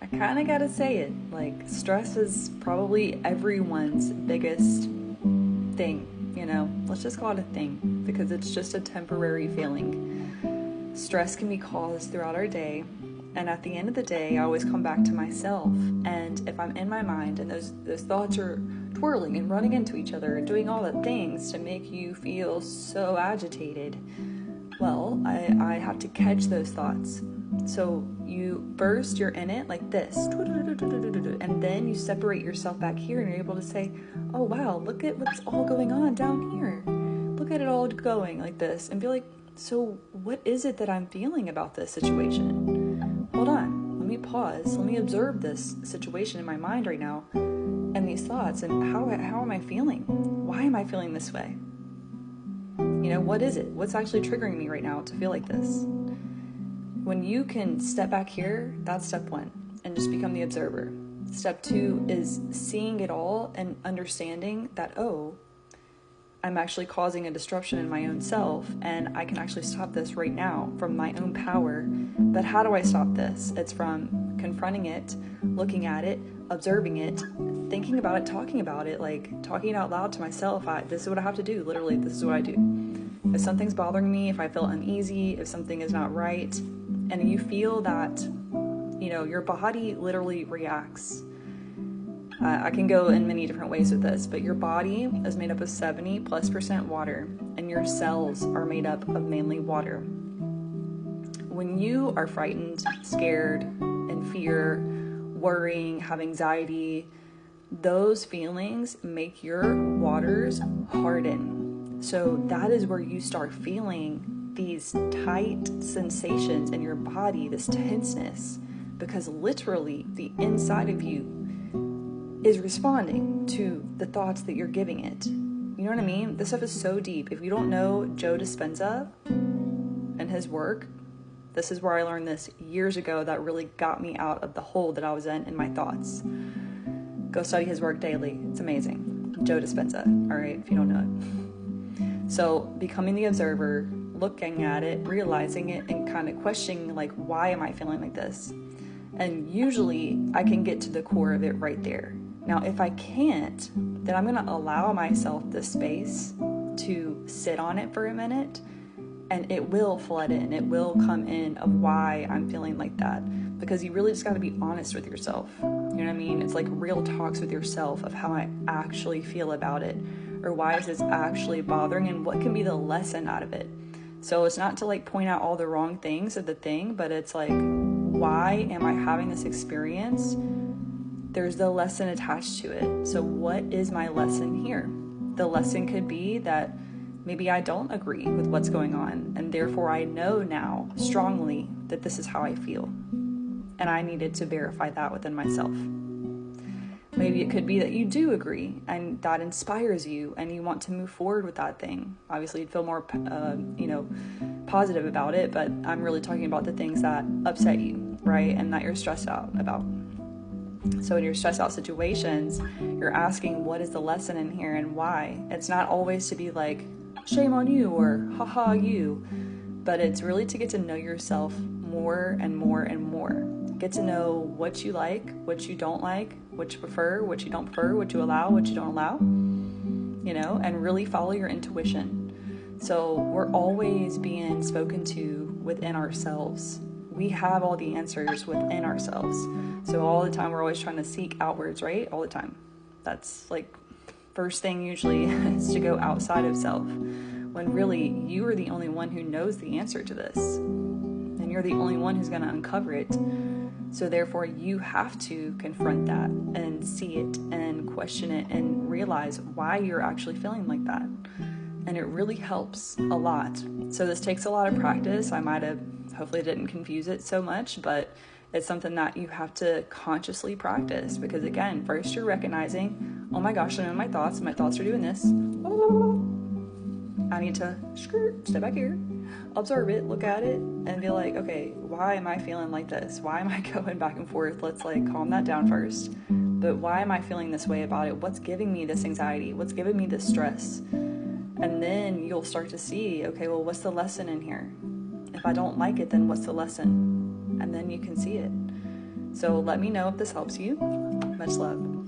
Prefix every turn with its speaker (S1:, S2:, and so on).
S1: I kind of gotta say it. Like, stress is probably everyone's biggest thing, you know? Let's just call it a thing because it's just a temporary feeling. Stress can be caused throughout our day, and at the end of the day, I always come back to myself. And if I'm in my mind and those thoughts are twirling and running into each other and doing all the things to make you feel so agitated, well, I have to catch those thoughts. So you're in it like this, and then you separate yourself back here and you're able to say, oh wow, look at what's all going on down here. Look at it all going like this, and be like, so what is it that I'm feeling about this situation? Hold on, let me pause, let me observe this situation in my mind right now and these thoughts, and how am I feeling? Why am I feeling this way? You know, what is it? What's actually triggering me right now to feel like this? When you can step back here, that's step one, and just become the observer. Step two is seeing it all and understanding that, oh, I'm actually causing a disruption in my own self, and I can actually stop this right now from my own power. But how do I stop this? It's from confronting it, looking at it, observing it, thinking about it, talking about it, like talking out loud to myself. This is what I have to do. Literally, this is what I do. If something's bothering me, if I feel uneasy, if something is not right, and you feel that, you know, your body literally reacts. I can go in many different ways with this, but your body is made up of 70+% water, and your cells are made up of mainly water. When you are frightened, scared, in fear, worrying, have anxiety, those feelings make your waters harden. So that is where you start feeling these tight sensations in your body, this tenseness, because literally the inside of you is responding to the thoughts that you're giving it. You know what I mean? This stuff is so deep. If you don't know Joe Dispenza and his work, this is where I learned this years ago that really got me out of the hole that I was in my thoughts. Go study his work daily. It's amazing. Joe Dispenza, all right, if you don't know it. So becoming the observer, looking at it, realizing it, and kind of questioning, like, why am I feeling like this? And usually I can get to the core of it right there. Now, if I can't, then I'm going to allow myself the space to sit on it for a minute, and it will flood in. It will come in of why I'm feeling like that, because you really just got to be honest with yourself. You know what I mean? It's like real talks with yourself of how I actually feel about it, or why is this actually bothering, and what can be the lesson out of it. So it's not to like point out all the wrong things of the thing, but it's like, why am I having this experience? There's the lesson attached to it. So what is my lesson here? The lesson could be that maybe I don't agree with what's going on, and therefore I know now strongly that this is how I feel, and I needed to verify that within myself. Maybe it could be that you do agree, and that inspires you, and you want to move forward with that thing. Obviously, you'd feel more, positive about it, but I'm really talking about the things that upset you, right, and that you're stressed out about. So in your stressed out situations, you're asking, what is the lesson in here and why? It's not always to be like, shame on you or haha you, but it's really to get to know yourself more and more and more. Get to know what you like, what you don't like, what you prefer, what you don't prefer, what you allow, what you don't allow, and really follow your intuition. So we're always being spoken to within ourselves. We have all the answers within ourselves. So all the time we're always trying to seek outwards, right? All the time. That's like first thing usually is to go outside of self, when really you are the only one who knows the answer to this, and you're the only one who's going to uncover it. So therefore you have to confront that and see it and question it and realize why you're actually feeling like that. And it really helps a lot. So this takes a lot of practice. Hopefully didn't confuse it so much, but it's something that you have to consciously practice, because again, first you're recognizing, oh my gosh, I'm in my thoughts are doing this. I need to step back here, observe it, look at it, and be like, okay, why am I feeling like this? Why am I going back and forth? Let's calm that down first. But why am I feeling this way about it? What's giving me this anxiety? What's giving me this stress? And then you'll start to see, okay, well, what's the lesson in here? If I don't like it, then what's the lesson? And then you can see it. So let me know if this helps you. Much love.